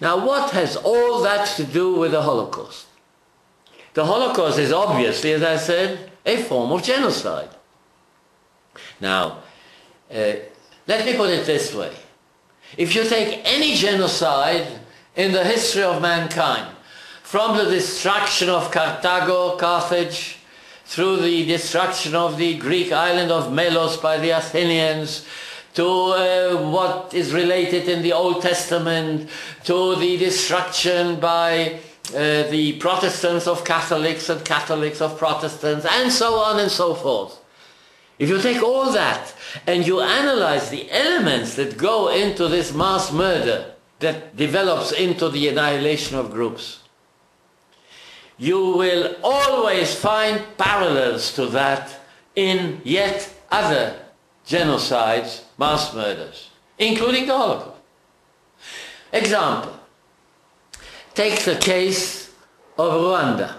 Now, what has all that to do with the Holocaust? The Holocaust is obviously, as I said, a form of genocide. Now, let me put it this way. If you take any genocide in the history of mankind, from the destruction of Carthage, through the destruction of the Greek island of Melos by the Athenians, to what is related in the Old Testament, to the destruction by the Protestants of Catholics and Catholics of Protestants, and so on and so forth. If you take all that and you analyze the elements that go into this mass murder that develops into the annihilation of groups, you will always find parallels to that in yet other genocides, mass murders, including the Holocaust. Example, take the case of Rwanda.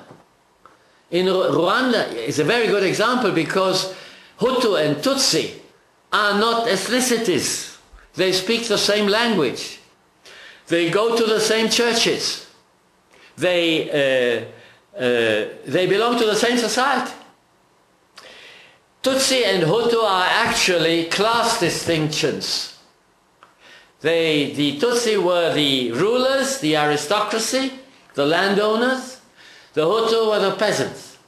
In Rwanda is a very good example because Hutu and Tutsi are not ethnicities. They speak the same language. They go to the same churches. They belong to the same society. Tutsi and Hutu are actually class distinctions. The Tutsi were the rulers, the aristocracy, the landowners. The Hutu were the peasants.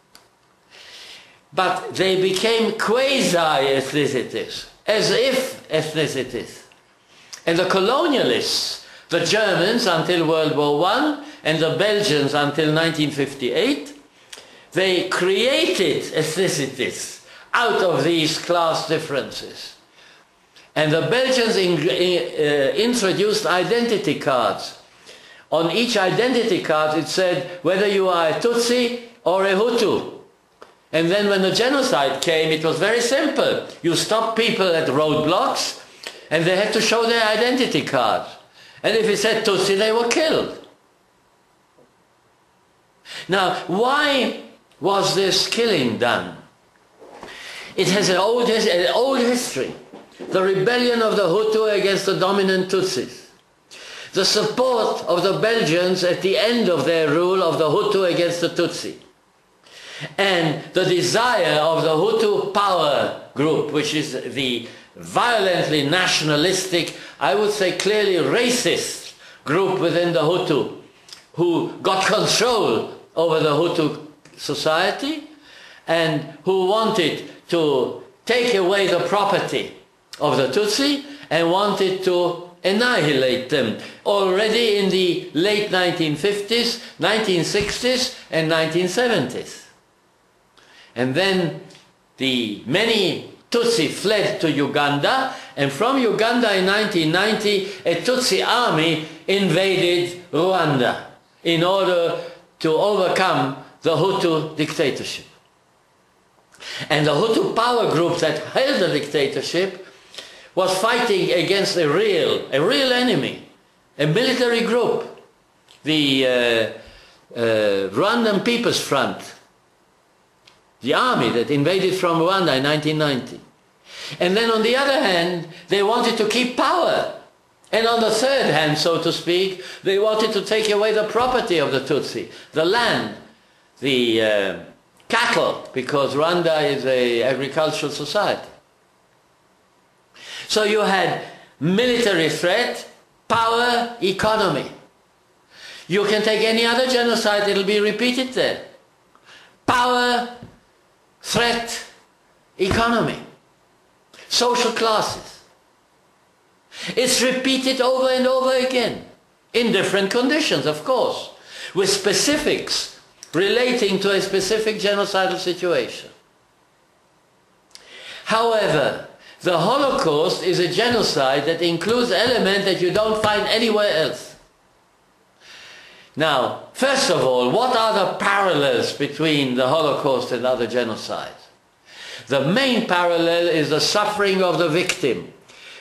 But they became quasi-ethnicities, as if ethnicities. And the colonialists, the Germans until World War I, and the Belgians until 1958, they created ethnicities out of these class differences. And the Belgians introduced identity cards. On each identity card it said whether you are a Tutsi or a Hutu. And then when the genocide came, it was very simple. You stopped people at roadblocks and they had to show their identity cards. And if it said Tutsi, they were killed. Now, why was this killing done? It has an old history. The rebellion of the Hutu against the dominant Tutsis. The support of the Belgians at the end of their rule of the Hutu against the Tutsi. And the desire of the Hutu power group, which is the violently nationalistic, I would say clearly racist group within the Hutu, who got control over the Hutu society and who wanted to take away the property of the Tutsi and wanted to annihilate them already in the late 1950s, 1960s and 1970s. And then the many Tutsi fled to Uganda, and from Uganda in 1990 a Tutsi army invaded Rwanda in order to overcome the Hutu dictatorship. And the Hutu power group that held the dictatorship was fighting against a real enemy, a military group, the Rwandan People's Front, the army that invaded from Rwanda in 1990. And then on the other hand, they wanted to keep power. And on the third hand, so to speak, they wanted to take away the property of the Tutsi, the land, the cattle, because Rwanda is an agricultural society. So you had military threat, power, economy. You can take any other genocide, it'll be repeated there. Power, threat, economy, social classes. It's repeated over and over again, in different conditions, of course, with specifics relating to a specific genocidal situation. However, the Holocaust is a genocide that includes elements that you don't find anywhere else. Now, first of all, what are the parallels between the Holocaust and other genocides? The main parallel is the suffering of the victim,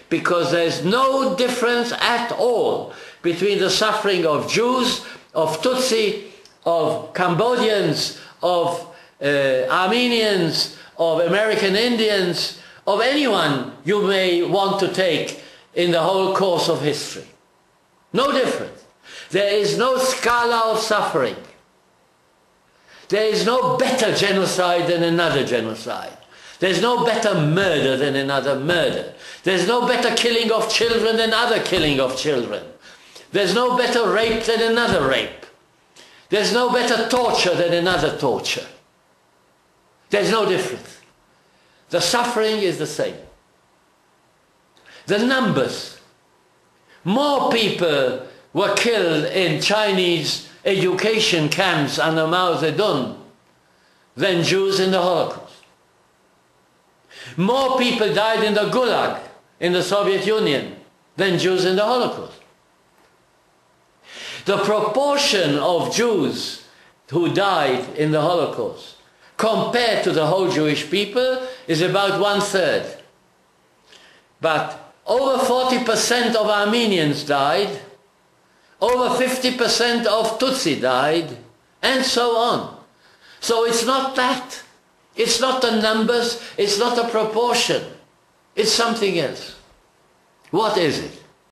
because there's no difference at all between the suffering of Jews, of Tutsi, of Cambodians, of Armenians, of American Indians, of anyone you may want to take in the whole course of history. No difference. There is no scala of suffering. There is no better genocide than another genocide. There's no better murder than another murder. There's no better killing of children than other killing of children. There's no better rape than another rape. There's no better torture than another torture. There's no difference. The suffering is the same. The numbers. More people were killed in Chinese education camps under Mao Zedong than Jews in the Holocaust. More people died in the Gulag in the Soviet Union than Jews in the Holocaust. The proportion of Jews who died in the Holocaust compared to the whole Jewish people is about 1/3. But over 40% of Armenians died, over 50% of Tutsi died, and so on. So it's not that. It's not the numbers, it's not the proportion. It's something else. What is it?